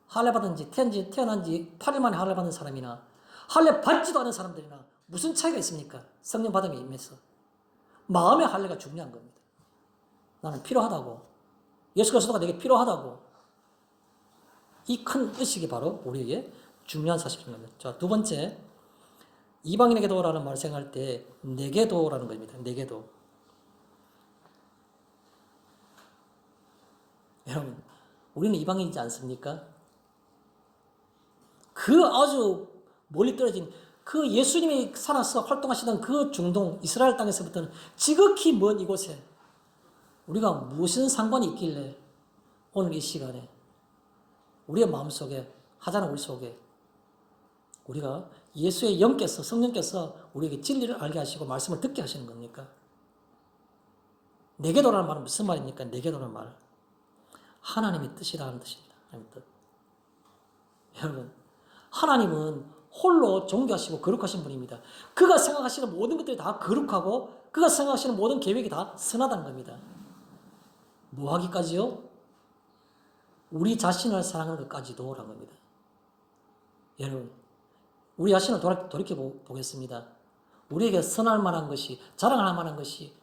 할례 받은 지 태어난 지 8일 만에 할례 받은 사람이나 할례 받지도 않은 사람들이나 무슨 차이가 있습니까? 성령 받음에 임해서. 마음의 할례가 중요한 겁니다. 나는 필요하다고. 예수 그리스도가 내게 필요하다고. 이 큰 의식이 바로 우리에게 중요한 사실인 겁니다. 자, 두 번째, 이방인에게도라는 말을 생각할 때 내게도라는 겁니다. 내게도. 여러분, 우리는 이방인이지 않습니까? 그 아주 멀리 떨어진 그 예수님이 살아서 활동하시던 그 중동 이스라엘 땅에서부터는 지극히 먼 이곳에 우리가 무슨 상관이 있길래 오늘 이 시간에 우리의 마음속에, 하자는 우리 속에 우리가 예수의 영께서, 성령께서 우리에게 진리를 알게 하시고 말씀을 듣게 하시는 겁니까? 내게도라는 말은 무슨 말입니까? 내게도라는 말. 하나님의 뜻이라는 뜻입니다. 하나님의 뜻. 여러분, 하나님은 홀로 존귀하시고 거룩하신 분입니다. 그가 생각하시는 모든 것들이 다 거룩하고 그가 생각하시는 모든 계획이 다 선하다는 겁니다. 뭐 하기까지요? 우리 자신을 사랑하는 것까지도 라는 겁니다. 여러분, 우리 자신을 돌이켜 보겠습니다. 우리에게 선할 만한 것이, 자랑할 만한 것이,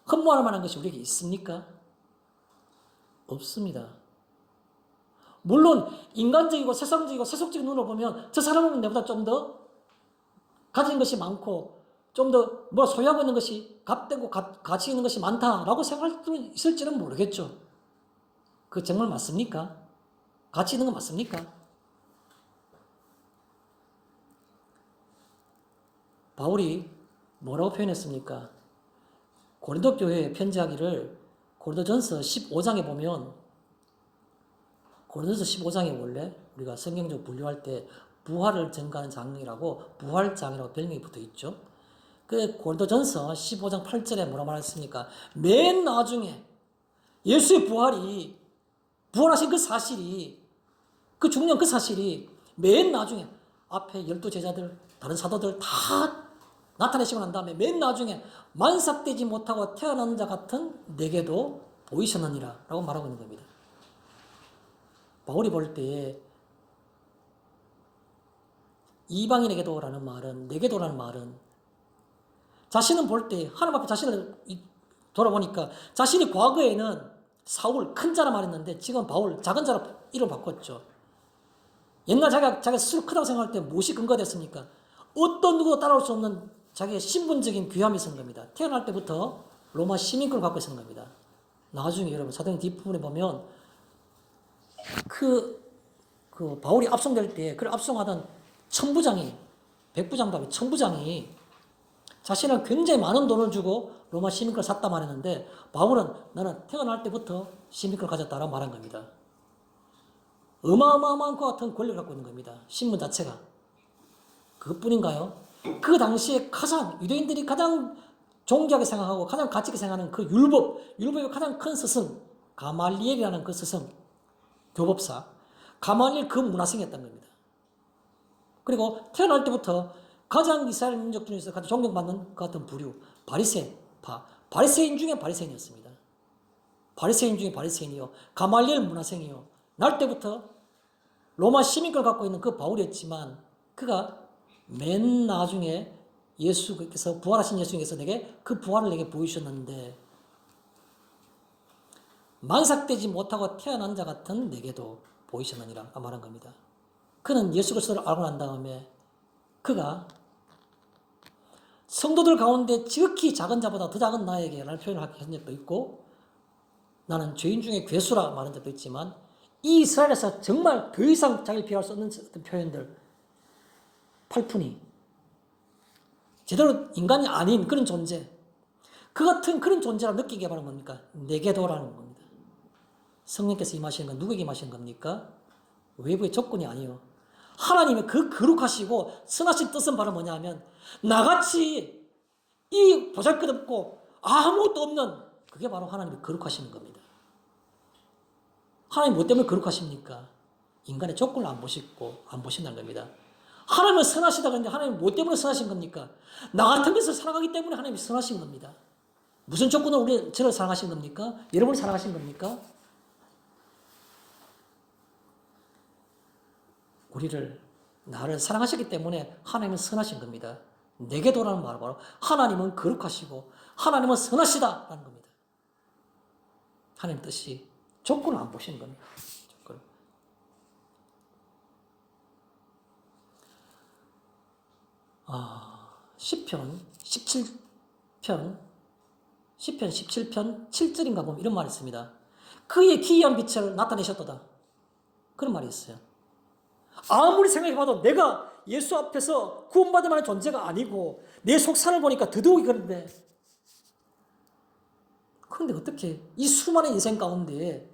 흠모할 만한 것이 우리에게 있습니까? 없습니다. 물론 인간적이고 세상적이고 세속적인 눈으로 보면 저 사람은 내보다 좀 더 가진 것이 많고 좀 더 뭐 소유하고 있는 것이 값되고 가치 있는 것이 많다라고 생각할 수 있을지는 모르겠죠. 그 정말 맞습니까? 가치 있는 건 맞습니까? 바울이 뭐라고 표현했습니까? 고린도 교회에 편지하기를 고린도전서 15장에 보면 고린도전서 15장에 원래 우리가 성경적으로 분류할 때 부활을 증가하는 장이라고 부활장이라고 별명이 붙어 있죠. 그 고린도전서 15장 8절에 뭐라 말했습니까? 맨 나중에 예수의 부활하신 그 사실이 그 중요한 그 사실이 맨 나중에 앞에 12제자들 다른 사도들 다 나타내시고 난 다음에 맨 나중에 만삭되지 못하고 태어난 자 같은 내게도 보이셨느니라 라고 말하고 있는 겁니다. 바울이 볼 때에 이방인에게도 라는 말은 내게도 라는 말은 자신은 볼 때 하나님 앞에 자신을 돌아보니까 자신이 과거에는 사울 큰 자라 말했는데 지금 바울 작은 자라 이름 바꿨죠. 옛날 자기가 스스로 크다고 생각할 때 무엇이 근거가 됐습니까? 어떤 누구도 따라올 수 없는 자기의 신분적인 귀함이 있었던 겁니다. 태어날 때부터 로마 시민권을 갖고 있었던 겁니다. 나중에 여러분 사도행 뒷부분에 보면 그 바울이 압송될 때 그를 압송하던 천부장이 백부장도 아니고 천부장이 자신은 굉장히 많은 돈을 주고 로마 시민권을 샀다 말했는데 바울은 나는 태어날 때부터 시민권을 가졌다라고 말한 겁니다. 어마어마한 것 같은 권리를 갖고 있는 겁니다. 신분 자체가. 그것뿐인가요? 그 당시에 유대인들이 가장 존귀하게 생각하고 가장 가치 있게 생각하는 그 율법의 가장 큰 스승 가말리엘이라는 그 스승 교법사 가말리엘 그 문화생이었던 겁니다. 그리고 태어날 때부터 가장 이스라엘 민족 중에서 가장 존경받는 그 같은 부류 바리새파 바리새인 중에 바리새인이었습니다. 바리새인 중에 바리새인이요 가말리엘 문화생이요 날 때부터 로마 시민권을 갖고 있는 그 바울이었지만 그가 맨 나중에 예수께서 부활하신 예수님께서 내게 그 부활을 내게 보이셨는데 만삭되지 못하고 태어난 자 같은 내게도 보이셨느니라 말한 겁니다. 그는 예수 그리스도를 알고 난 다음에 그가 성도들 가운데 지극히 작은 자보다 더 작은 나에게 라는 표현을 한 적도 있고 나는 죄인 중에 괴수라 말한 적도 있지만 이 이스라엘에서 정말 더 이상 자기를 비할 수 없는 어떤 표현들 팔푼이 제대로 인간이 아닌 그런 존재 그 같은 그런 존재라 느끼게 하는 겁니까? 내게도라는 겁니다. 성령께서 임하시는 건 누구에게 임하시는 겁니까? 외부의 조건이 아니요. 하나님의 그 거룩하시고 선하신 뜻은 바로 뭐냐 하면 나같이 이 보잘것없고 아무것도 없는 그게 바로 하나님의 거룩하시는 겁니다. 하나님 뭐 때문에 거룩하십니까? 인간의 조건을 안 보신다는 겁니다. 하나님은 선하시다 그러는데 하나님 뭐 때문에 선하신 겁니까? 나 같은 것을 사랑하기 때문에 하나님이 선하신 겁니다. 무슨 조건으로 저를 사랑하신 겁니까? 여러분을 사랑하신 겁니까? 나를 사랑하셨기 때문에 하나님은 선하신 겁니다. 내게도라는 말은 바로 하나님은 거룩하시고 하나님은 선하시다라는 겁니다. 하나님 뜻이 조건을 안 보시는 겁니다. 조건. 시편 17편 7절인가 보면 이런 말이 있습니다. 그의 기이한 빛을 나타내셨도다. 그런 말이 있어요. 아무리 생각해봐도 내가 예수 앞에서 구원받을 만한 존재가 아니고 내 속산을 보니까 더더욱이 그런데 그런데 어떻게 이 수많은 인생 가운데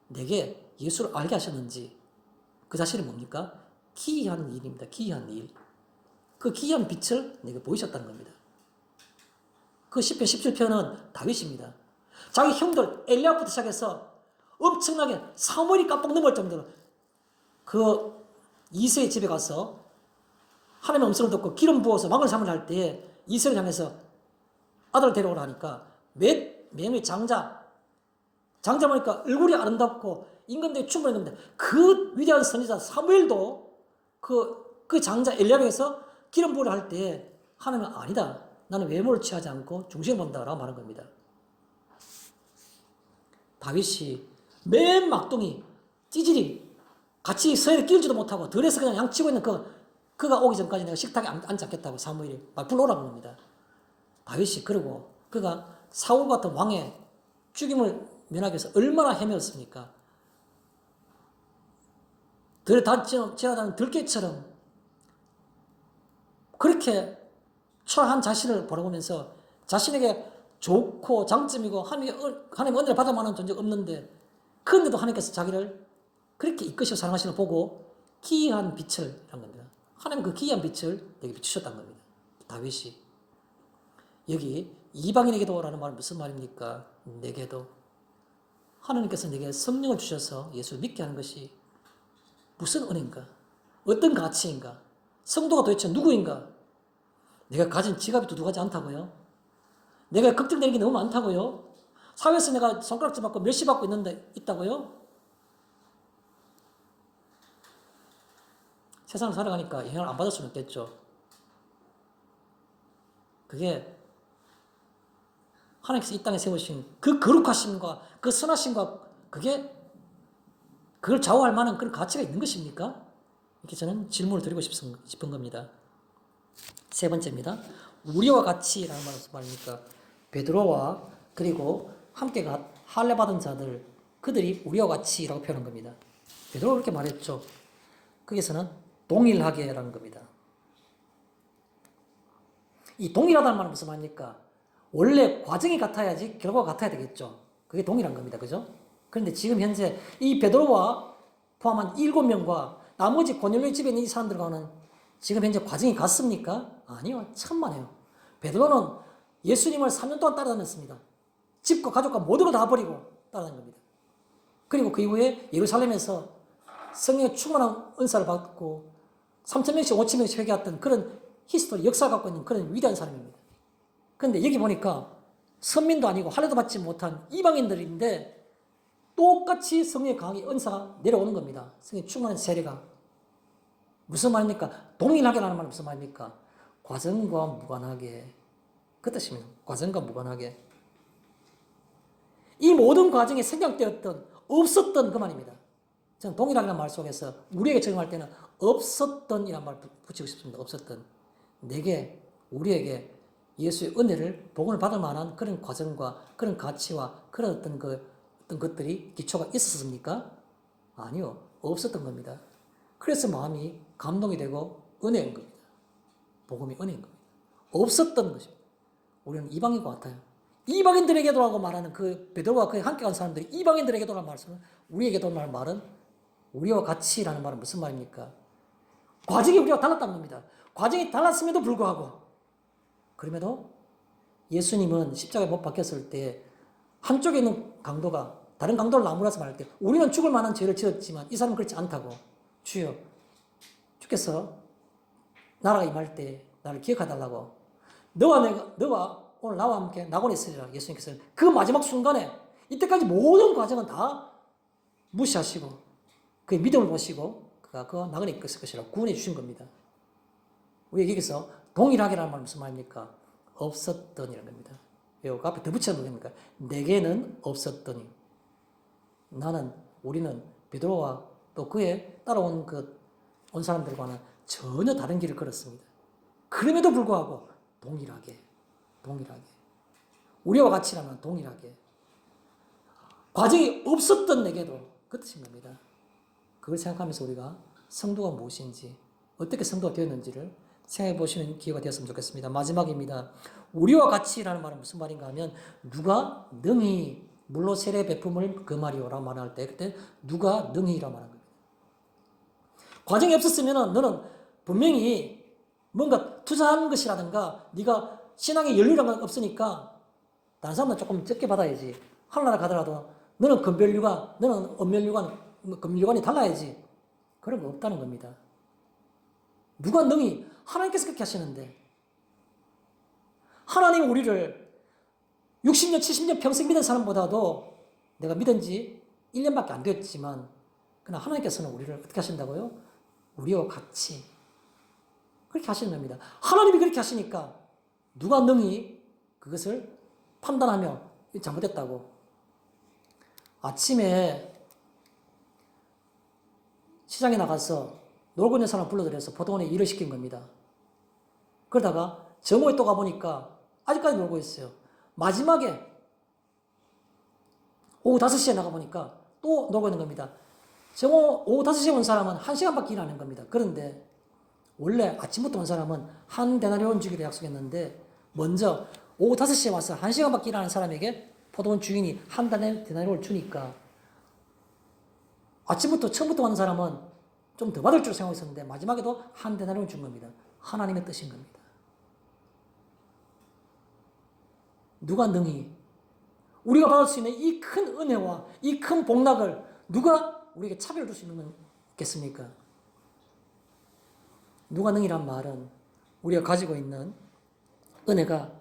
내게 예수를 알게 하셨는지 그 사실이 뭡니까? 기이한 일입니다. 기이한 일. 그 기이한 빛을 내게 보이셨다는 겁니다. 그 시편 17편은 다윗입니다. 자기 형들 엘리압부터 시작해서 엄청나게 사무엘이 깜빡 넘을 정도로 그 이새의 집에 가서 하나님의 음성을 듣고 기름 부어서 왕을 삼을 할 때에 이스라엘 향해서 아들을 데려오라 하니까 매명의 장자 보니까 얼굴이 아름답고 임금대에 충분했는데 그 위대한 선지자 사무엘도 그 장자 엘리야에게서 기름 부으라 할 때에 하나님은 아니다. 나는 외모를 취하지 않고 중심을 본다라고 말한 겁니다. 다윗이 맨 막둥이 찌질이 같이 서열에 끼울지도 못하고 들에서 그냥 양치고 있는 그가 오기 전까지 내가 식탁에 앉지 않겠다고 사무엘이 말 불러오라고 합니다. 다윗이 그러고 그가 사울 같은 왕의 죽임을 면하기 위해서 얼마나 헤매었습니까? 들에 지나다니는 들개처럼 그렇게 초라한 자신을 바라보면서 자신에게 좋고 장점이고 하나님의 은혜를 받을 만한 존재가 없는데 그런데도 하나님께서 자기를 그렇게 이끄시고 사랑하시는 걸 보고 기이한 빛을 한 겁니다. 하나님 그 기이한 빛을 여기 비추셨다는 겁니다. 다윗이 여기 이방인에게도라는 말은 무슨 말입니까? 내게도 하나님께서 내게 성령을 주셔서 예수를 믿게 하는 것이 무슨 은혜인가? 어떤 가치인가? 성도가 도대체 누구인가? 내가 가진 지갑이 두둑하지 않다고요? 내가 걱정되는 게 너무 많다고요? 사회에서 내가 손가락질 받고 멸시 받고 있다고요? 세상을 살아가니까 영향을 안 받았으면 됐죠. 그게 하나님께서 이 땅에 세우신 그 거룩하심과 그 선하심과 그걸 좌우할 만한 그런 가치가 있는 것입니까? 이렇게 저는 질문을 드리고 싶은 겁니다. 세 번째입니다. 우리와 같이라는 말입니까? 베드로와 그리고 함께 할례 받은 자들 그들이 우리와 같이라고 표현한 겁니다. 베드로가 그렇게 말했죠. 거기서는 동일하게라는 겁니다. 이 동일하다는 말은 무슨 말입니까? 원래 과정이 같아야지 결과가 같아야 되겠죠. 그게 동일한 겁니다. 그죠? 그런데 지금 현재 이 베드로와 포함한 7명과 나머지 고넬료의 집에 있는 이 사람들과는 지금 현재 과정이 같습니까? 아니요. 천만에요. 베드로는 예수님을 3년 동안 따라다녔습니다. 집과 가족과 모든 걸 다 버리고 따라다닌 겁니다. 그리고 그 이후에 예루살렘에서 성령의 충만한 은사를 받고 3,000명씩 5,000명씩 회개했던 그런 히스토리, 역사를 갖고 있는 그런 위대한 사람입니다. 그런데 여기 보니까 선민도 아니고 할례도 받지 못한 이방인들인데 똑같이 성령의 강하게 은사가 내려오는 겁니다. 성령의 충만한 세례가. 무슨 말입니까? 동일하게라는 말은 무슨 말입니까? 과정과 무관하게. 그 뜻입니다. 과정과 무관하게. 이 모든 과정에 생략되었던, 없었던 그 말입니다. 저는 동일하게라는 말 속에서 우리에게 적용할 때는 없었던 이라는 말을 붙이고 싶습니다. 없었던. 우리에게 예수의 은혜를, 복음을 받을 만한 그런 과정과 그런 가치와 그런 어떤 것들이 기초가 있었습니까? 아니요. 없었던 겁니다. 그래서 마음이 감동이 되고 은혜인 겁니다. 복음이 은혜인 겁니다. 없었던 것입니다. 우리는 이방인과 같아요. 이방인들에게도라고 말하는 그 베드로와 그에 함께 간 사람들이 이방인들에게도라는 말씀은 우리에게도 말은 우리와 같이라는 말은 무슨 말입니까? 과정이 우리와 달랐다는 겁니다. 과정이 달랐음에도 불구하고 그럼에도 예수님은 십자가에 못 박혔을 때 한쪽에 있는 강도가 다른 강도를 나무라서 말할 때 우리는 죽을 만한 죄를 지었지만 이 사람은 그렇지 않다고 주여 주께서 나라가 임할 때 나를 기억해달라고 너와 오늘 나와 함께 낙원에 있으리라 예수님께서 그 마지막 순간에 이때까지 모든 과정은 다 무시하시고 그의 믿음을 보시고 그가 그 낙원에 있을 것이라고 구원해 주신 겁니다. 우리 여기서 동일하게라는 말은 무슨 말입니까? 없었더니라는 겁니다. 그 앞에 더 붙여서 뭐입니까? 내게는 없었더니 우리는 베드로와 또 그에 따라온 온 사람들과는 전혀 다른 길을 걸었습니다. 그럼에도 불구하고 동일하게 우리와 같이라면 동일하게 과정이 없었던 내게도 그 뜻인 겁니다. 그걸 생각하면서 우리가 성도가 무엇인지 어떻게 성도가 되었는지를 생각해 보시는 기회가 되었으면 좋겠습니다. 마지막입니다. 우리와 같이라는 말은 무슨 말인가 하면 누가 능히 물로 세례 베품을 그 말이요라고 말할 때 그때 누가 능히라고 말하는 겁니다. 과정이 없었으면 너는 분명히 뭔가 투자한 것이라든가 네가 신앙에 연륜이라는 건 없으니까 다른 사람은 조금 적게 받아야지. 하늘나라 가더라도 너는 금별류관, 너는 은별류관, 금류관이 달라야지. 그런 거 없다는 겁니다. 누가 능히? 하나님께서 그렇게 하시는데. 하나님 우리를 60년, 70년 평생 믿은 사람보다도 내가 믿은 지 1년밖에 안 됐지만 그러나 하나님께서는 우리를 어떻게 하신다고요? 우리와 같이 그렇게 하시는 겁니다. 하나님이 그렇게 하시니까 누가 능히 그것을 판단하며 잘못했다고. 아침에 시장에 나가서 놀고 있는 사람 불러들여서 포도원에 일을 시킨 겁니다. 그러다가 정오에 또 가보니까 아직까지 놀고 있어요. 마지막에 오후 5시에 나가보니까 또 놀고 있는 겁니다. 정오 오후 5시에 온 사람은 1시간밖에 일 안 하는 겁니다. 그런데 원래 아침부터 온 사람은 한 데나리온 주기로 약속했는데 먼저 오후 5시에 와서 1시간밖에 일하는 사람에게 포도원 주인이 한 데나리온을 주니까 아침부터 처음부터 왔는 사람은 좀 더 받을 줄 생각하고 있었는데 마지막에도 한 데나리온을 준 겁니다. 하나님의 뜻인 겁니다. 누가 능히 우리가 받을 수 있는 이 큰 은혜와 이 큰 복락을 누가 우리에게 차별을 줄 수 있는 거겠습니까? 누가 능이란 말은 우리가 가지고 있는 은혜가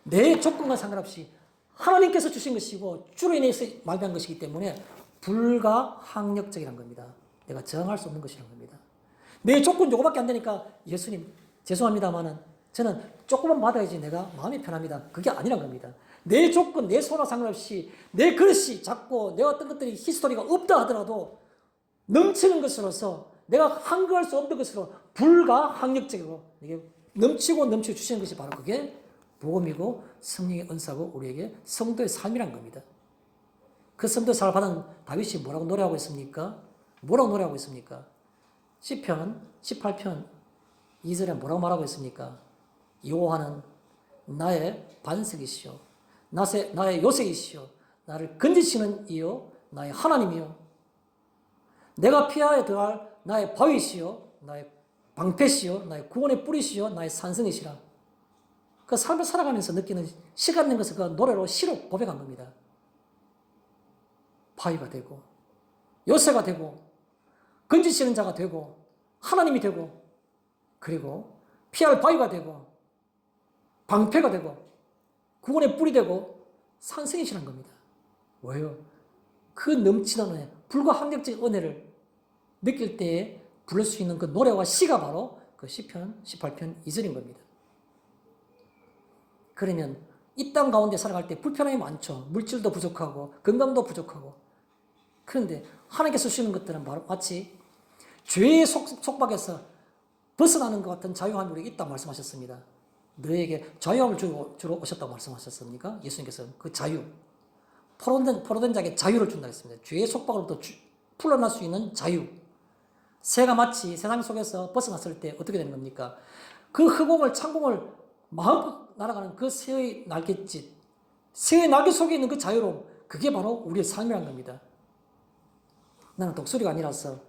내 조건과 상관없이 하나님께서 주신 것이고 주로 인해서 말한 것이기 때문에 불가항력적이란 겁니다. 내가 정할 수 없는 것이란 겁니다. 내 조건 요거밖에 안 되니까 예수님 죄송합니다만은 저는 조금만 받아야지 내가 마음이 편합니다. 그게 아니란 겁니다. 내 조건, 내 손과 상관없이 내 그릇이 작고 내 어떤 것들이 히스토리가 없다 하더라도 넘치는 것으로서 내가 한거할 수 없는 것으로 불가항력적으로 이게 넘치고 주시는 것이 바로 그게 복음이고 성령의 은사고 우리에게 성도의 삶이란 겁니다. 그 성도의 삶을 받은 다윗이 뭐라고 노래하고 있습니까? 뭐라고 노래하고 있습니까? 시편 18편 2절에 뭐라고 말하고 있습니까? 여호와는 나의 반석이시오 나의 요새이시오 나를 건지시는 이요 나의 하나님이요 내가 피하에 들어갈 나의 바위시요 나의 방패시요 나의 구원의 뿌리시요 나의 산성이시라. 그 삶을 살아가면서 느끼는 시간 낸 것을 그 노래로 시로 고백한 겁니다. 바위가 되고 요새가 되고 건지시는 자가 되고 하나님이 되고 그리고 피할 바위가 되고 방패가 되고 구원의 뿔이 되고 산성이시란 겁니다. 왜요? 그 넘치는 은혜, 불가항력적인 은혜를 느낄 때에 부를 수 있는 그 노래와 시가 바로 그 시편 18편 2절인 겁니다. 그러면 이 땅 가운데 살아갈 때 불편함이 많죠. 물질도 부족하고 건강도 부족하고. 그런데 하나님께서 주시는 것들은 바로 마치 죄의 속박에서 벗어나는 것 같은 자유함이 우리에게 있다고 말씀하셨습니다. 너에게 자유함을 주러 오셨다고 말씀하셨습니까? 예수님께서는 그 자유, 포로된 자에게 자유를 준다 했습니다. 죄의 속박으로부터 풀어날 수 있는 자유. 새가 마치 세상 속에서 벗어났을 때 어떻게 되는 겁니까? 그 흑공을 창공을 마음껏 날아가는 그 새의 날갯짓, 새의 날개 속에 있는 그 자유로움, 그게 바로 우리의 삶이란 겁니다. 나는 독수리가 아니라서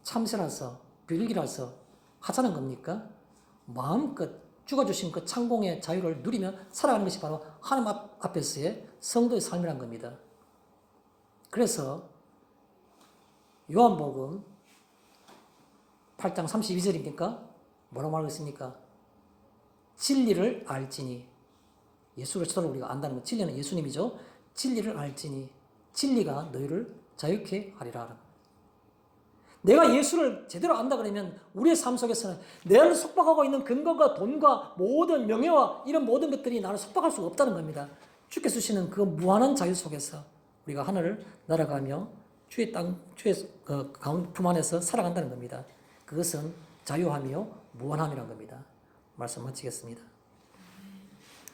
참새라서 비둘기라서 하찮은 겁니까? 마음껏 주어주신 그 창공의 자유를 누리며 살아가는 것이 바로 하나님 앞에서의 성도의 삶이란 겁니다. 그래서 요한복음 8장 32절입니까? 뭐라고 말하고 있습니까? 진리를 알지니, 예수 그리스도를 우리가 안다는 것, 진리는 예수님이죠. 진리를 알지니 진리가 너희를 자유케 하리라. 내가 예수를 제대로 안다 그러면 우리의 삶 속에서는 나를 속박하고 있는 근거가 돈과 모든 명예와 이런 모든 것들이 나를 속박할 수가 없다는 겁니다. 주께서 주시는 그 무한한 자유 속에서 우리가 하늘을 날아가며 주의 품 안에서 살아간다는 겁니다. 그것은 자유함이요 무한함이란 겁니다. 말씀 마치겠습니다.